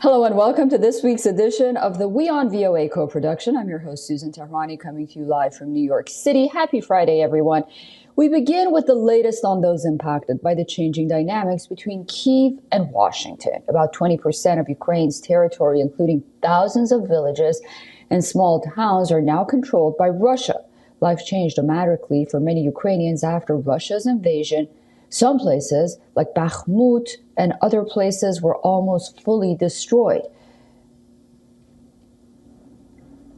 Hello and welcome to this week's edition of the WION VOA Co-Production. I'm your host, Susan Tehrani, coming to you live from New York City. Happy Friday, everyone. We begin with the latest on those impacted by the changing dynamics between Kyiv and Washington. About 20% of Ukraine's territory, including thousands of villages and small towns, are now controlled by Russia. Life changed dramatically for many Ukrainians after Russia's invasion. Some places, like Bakhmut and other places, were almost fully destroyed.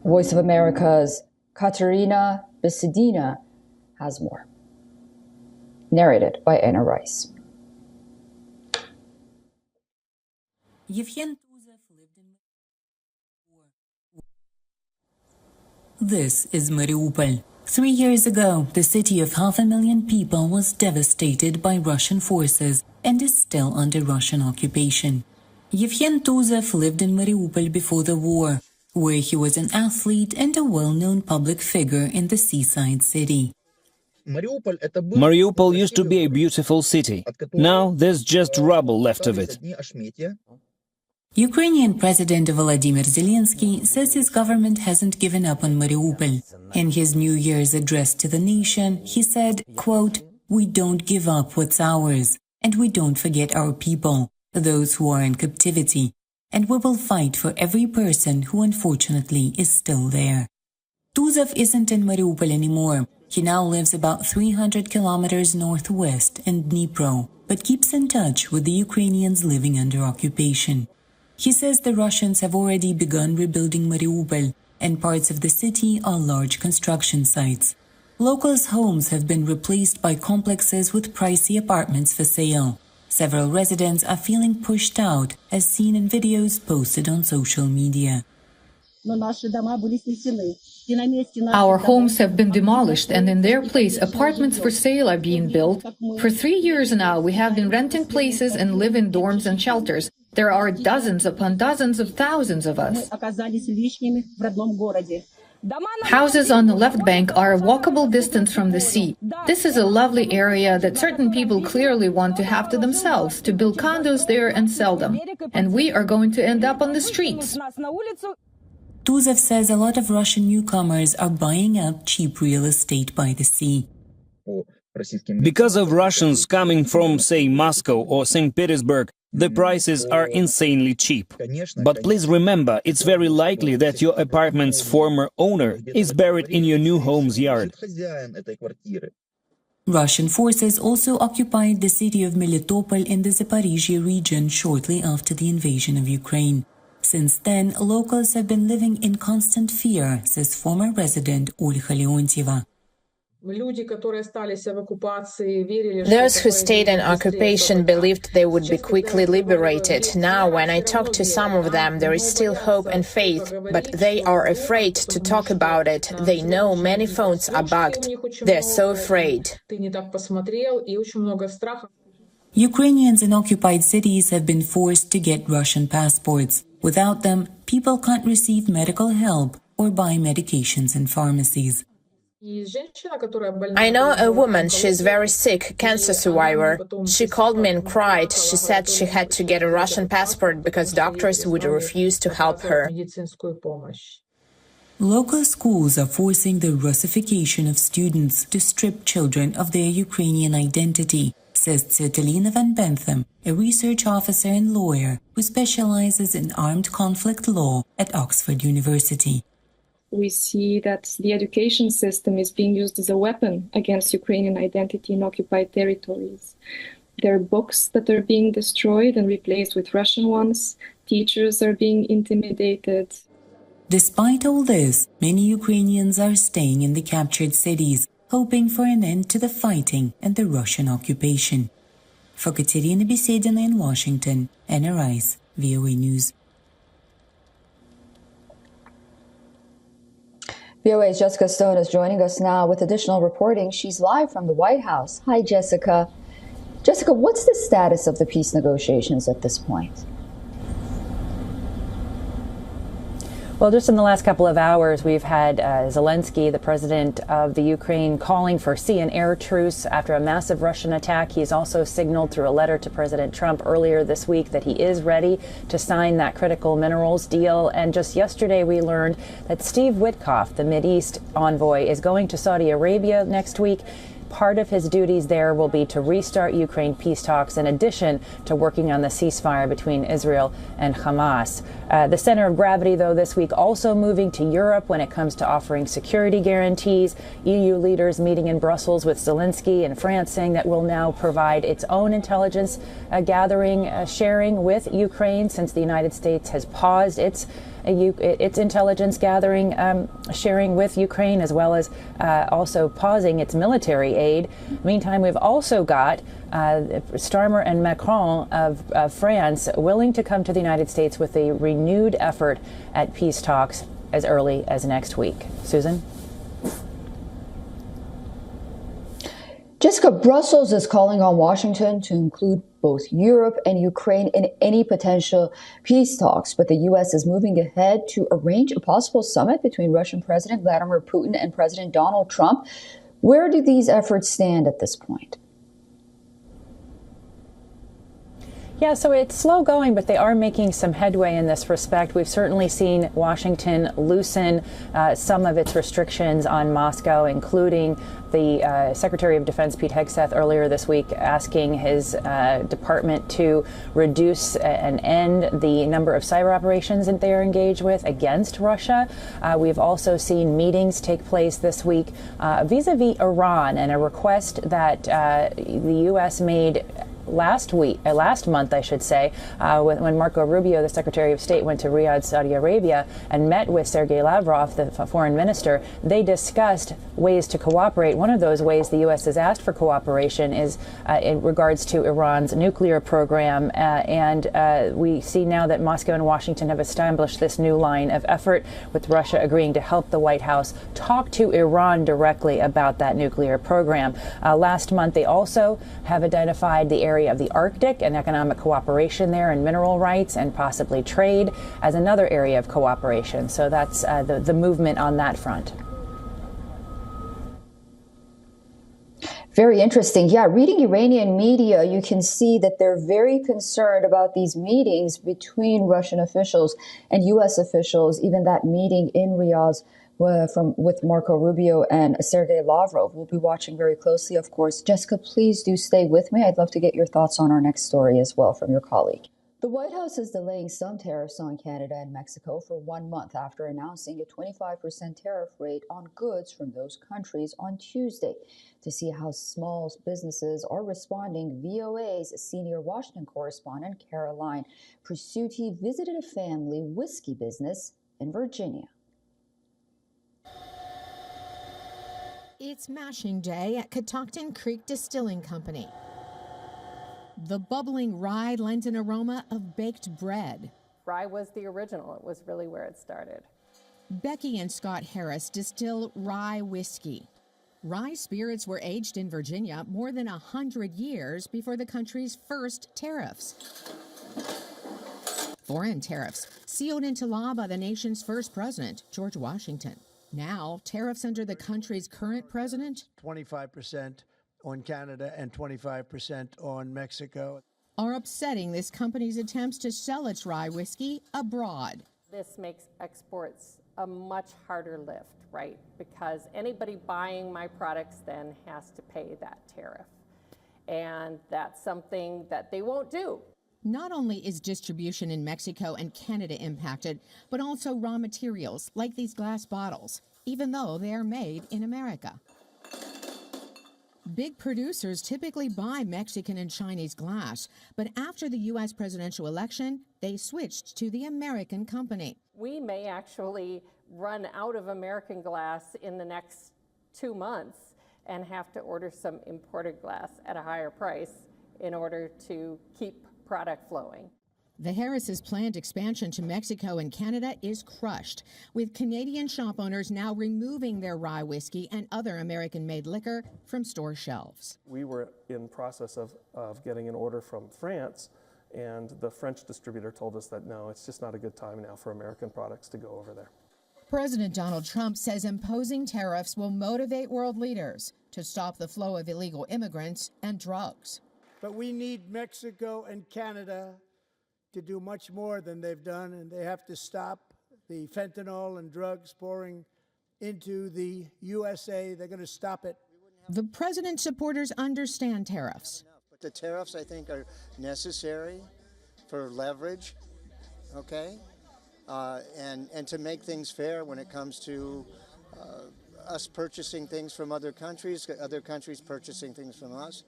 Voice of America's Katerina Bisidina has more. Narrated by Anna Rice. This is Mariupol. 3 years ago, the city of 500,000 people was devastated by Russian forces and is still under Russian occupation. Yevhen Tuzev lived in Mariupol before the war, where he was an athlete and a well-known public figure in the seaside city. Mariupol used to be a beautiful city. Now there's just rubble left of it. Ukrainian President Volodymyr Zelensky says his government hasn't given up on Mariupol. In his New Year's address to the nation, he said, quote, "We don't give up what's ours, and we don't forget our people, those who are in captivity, and we will fight for every person who unfortunately is still there." Tuzev isn't in Mariupol anymore. He now lives about 300 kilometers northwest in Dnipro, but keeps in touch with the Ukrainians living under occupation. He says the Russians have already begun rebuilding Mariupol, and parts of the city are large construction sites. Locals' homes have been replaced by complexes with pricey apartments for sale. Several residents are feeling pushed out, as seen in videos posted on social media. Our homes have been demolished, and in their place, apartments for sale are being built. For 3 years now, we have been renting places and live in dorms and shelters. There are dozens upon dozens of thousands of us. Houses on the left bank are a walkable distance from the sea. This is a lovely area that certain people clearly want to have to themselves, to build condos there and sell them. And we are going to end up on the streets. Tuzev says a lot of Russian newcomers are buying up cheap real estate by the sea. Because of Russians coming from, say, Moscow or St. Petersburg, the prices are insanely cheap. But please remember, it's very likely that your apartment's former owner is buried in your new home's yard. Russian forces also occupied the city of Melitopol in the Zaporizhia region shortly after the invasion of Ukraine. Since then, locals have been living in constant fear, says former resident Olga Leontieva. Those who stayed in occupation believed they would be quickly liberated. Now, when I talk to some of them, there is still hope and faith, but they are afraid to talk about it. They know many phones are bugged. They're so afraid. Ukrainians in occupied cities have been forced to get Russian passports. Without them, people can't receive medical help or buy medications in pharmacies. I know a woman, she's very sick, cancer survivor. She called me and cried. She said she had to get a Russian passport because doctors would refuse to help her. Local schools are forcing the Russification of students to strip children of their Ukrainian identity, says Svetlana Van Bentham, a research officer and lawyer who specializes in armed conflict law at Oxford University. We see that the education system is being used as a weapon against Ukrainian identity in occupied territories. There are books that are being destroyed and replaced with Russian ones. Teachers are being intimidated. Despite all this, many Ukrainians are staying in the captured cities, hoping for an end to the fighting and the Russian occupation. For Katerina Bisedina in Washington, Anna Rice, VOA News. VOA's Jessica Stone is joining us now with additional reporting. She's live from the White House. Hi, Jessica. Jessica, what's the status of the peace negotiations at this point? Well, just in the last couple of hours, we've had Zelensky, the president of the Ukraine, calling for sea and air truce after a massive Russian attack. He's also signaled through a letter to President Trump earlier this week that he is ready to sign that critical minerals deal. And just yesterday, we learned that Steve Witkoff, the Mideast envoy, is going to Saudi Arabia next week. Part of his duties there will be to restart Ukraine peace talks in addition to working on the ceasefire between Israel and Hamas. The center of gravity, though, this week also moving to Europe when it comes to offering security guarantees. EU leaders meeting in Brussels with Zelensky, and France saying that will now provide its own intelligence gathering, sharing with Ukraine since the United States has paused its intelligence gathering, sharing with Ukraine, as well as also pausing its military aid. Meantime, we've also got Starmer and Macron of France willing to come to the United States with a renewed effort at peace talks as early as next week. Susan? Jessica, Brussels is calling on Washington to include both Europe and Ukraine in any potential peace talks, but the U.S. is moving ahead to arrange a possible summit between Russian President Vladimir Putin and President Donald Trump. Where do these efforts stand at this point? Yeah, so it's slow going, but they are making some headway in this respect. We've certainly seen Washington loosen some of its restrictions on Moscow, including the Secretary of Defense, Pete Hegseth, earlier this week asking his department to reduce and end the number of cyber operations that they are engaged with against Russia. We've also seen meetings take place this week vis-a-vis Iran, and a request that the U.S. made last month, I should say, when Marco Rubio, the Secretary of State, went to Riyadh, Saudi Arabia, and met with Sergei Lavrov, the foreign minister. They discussed ways to cooperate. One of those ways the U.S. has asked for cooperation is in regards to Iran's nuclear program. And we see now that Moscow and Washington have established this new line of effort, with Russia agreeing to help the White House talk to Iran directly about that nuclear program. Last month, they also have identified the area of the Arctic and economic cooperation there, and mineral rights and possibly trade as another area of cooperation. So that's the movement on that front. Very interesting. Yeah, reading Iranian media, you can see that they're very concerned about these meetings between Russian officials and U.S. officials, even that meeting in Riyadh with Marco Rubio and Sergei Lavrov. We'll be watching very closely, of course. Jessica, please do stay with me. I'd love to get your thoughts on our next story as well from your colleague. The White House is delaying some tariffs on Canada and Mexico for 1 month after announcing a 25% tariff rate on goods from those countries on Tuesday. To see how small businesses are responding, VOA's senior Washington correspondent Caroline Presutti visited a family whiskey business in Virginia. It's mashing day at Catoctin Creek Distilling Company. The bubbling rye lends an aroma of baked bread. Rye was the original. It was really where it started. Becky and Scott Harris distill rye whiskey. Rye spirits were aged in Virginia more than 100 years before the country's first tariffs. Foreign tariffs sealed into law by the nation's first president, George Washington. Now, tariffs under the country's current president, 25% on Canada and 25% on Mexico, are upsetting this company's attempts to sell its rye whiskey abroad. This makes exports a much harder lift, right? Because anybody buying my products then has to pay that tariff. And that's something that they won't do. Not only is distribution in Mexico and Canada impacted, but also raw materials like these glass bottles, even though they are made in America. Big producers typically buy Mexican and Chinese glass, but after the U.S. presidential election, they switched to the American company. We may actually run out of American glass in the next 2 months and have to order some imported glass at a higher price in order to keep product flowing. The Harris's planned expansion to Mexico and Canada is crushed, with Canadian shop owners now removing their rye whiskey and other American-made liquor from store shelves. We were in process of getting an order from France And the French distributor told us that, no, it's just not a good time now for American products to go over there. President Donald Trump says imposing tariffs will motivate world leaders to stop the flow of illegal immigrants and drugs. But we need Mexico and Canada to do much more than they've done, and they have to stop the fentanyl and drugs pouring into the USA. They're going to stop it. The president's supporters understand tariffs. But the tariffs, I think, are necessary for leverage, okay? And to make things fair when it comes to us purchasing things from other countries purchasing things from us.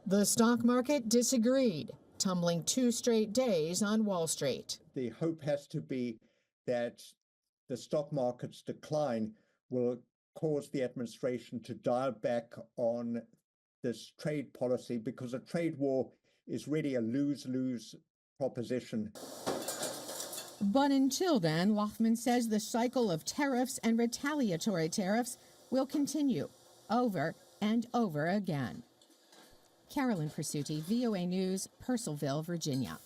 The stock market disagreed, tumbling 2 straight days on Wall Street. The hope has to be that the stock market's decline will cause the administration to dial back on this trade policy, because a trade war is really a lose-lose proposition. But until then, Loughman says the cycle of tariffs and retaliatory tariffs will continue over and over again. Carolyn Persutti, VOA News, Purcellville, Virginia.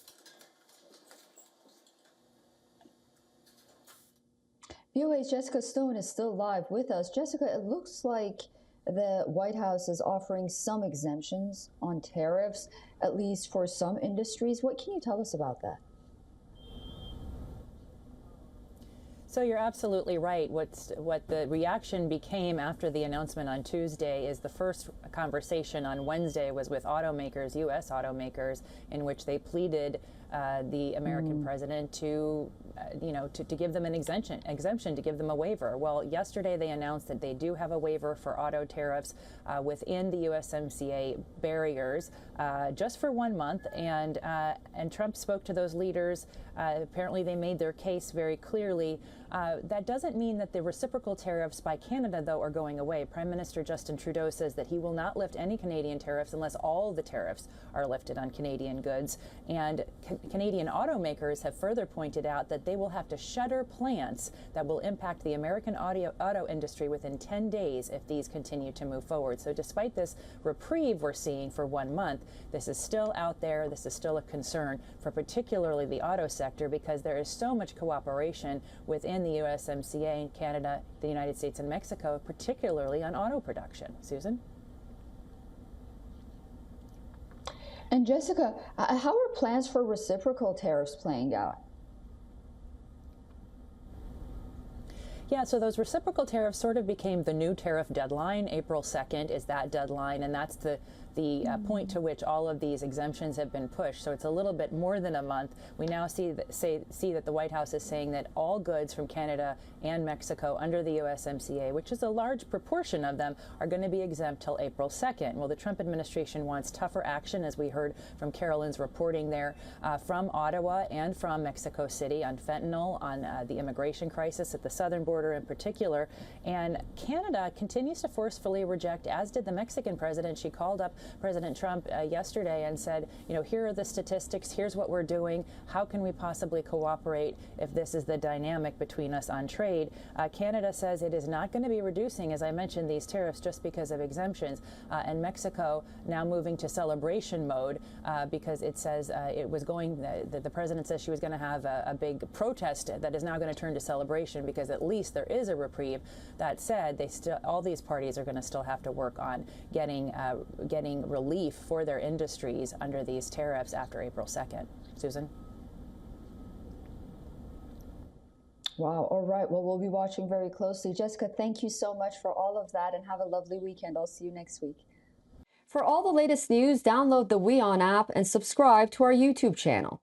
VOA's Jessica Stone is still live with us. Jessica, it looks like the White House is offering some exemptions on tariffs, at least for some industries. What can you tell us about that? So you're absolutely right. What the reaction became after the announcement on Tuesday is the first conversation on Wednesday was with automakers, U.S. automakers, in which they pleaded the American president to give them an exemption, to give them a waiver. Well, yesterday they announced that they do have a waiver for auto tariffs within the USMCA barriers just for 1 month, and Trump spoke to those leaders. Apparently they made their case very clearly. That doesn't mean that the reciprocal tariffs by Canada, though, are going away. Prime Minister Justin Trudeau says that he will not lift any Canadian tariffs unless all the tariffs are lifted on Canadian goods. And Canadian automakers have further pointed out that they will have to shutter plants that will impact the American auto industry within 10 days if these continue to move forward. So despite this reprieve we're seeing for 1 month, this is still out there. This is still a concern for particularly the auto sector, because there is so much cooperation within the USMCA and Canada, the United States, and Mexico, particularly on auto production. Susan? And Jessica, how are plans for reciprocal tariffs playing out? Yeah, so those reciprocal tariffs sort of became the new tariff deadline. April 2nd is that deadline, and that's the point to which all of these exemptions have been pushed. So it's a little bit more than a month. We now see that the White House is saying that all goods from Canada and Mexico under the USMCA, which is a large proportion of them, are going to be exempt till April 2nd. Well, the Trump administration wants tougher action, as we heard from Carolyn's reporting there, from Ottawa and from Mexico City on fentanyl, on the immigration crisis at the southern border in particular. And Canada continues to forcefully reject, as did the Mexican president. She called up President Trump yesterday and said, here are the statistics, here's what we're doing, how can we possibly cooperate if this is the dynamic between us on trade? Canada says it is not going to be reducing, as I mentioned, these tariffs just because of exemptions, and Mexico now moving to celebration mode because it says it was going, the president says she was going to have a big protest that is now going to turn to celebration, because at least there is a reprieve. That said, all these parties are going to still have to work on getting relief for their industries under these tariffs after April 2nd. Susan? Wow. All right. Well, we'll be watching very closely. Jessica, thank you so much for all of that, and have a lovely weekend. I'll see you next week. For all the latest news, download the WION app and subscribe to our YouTube channel.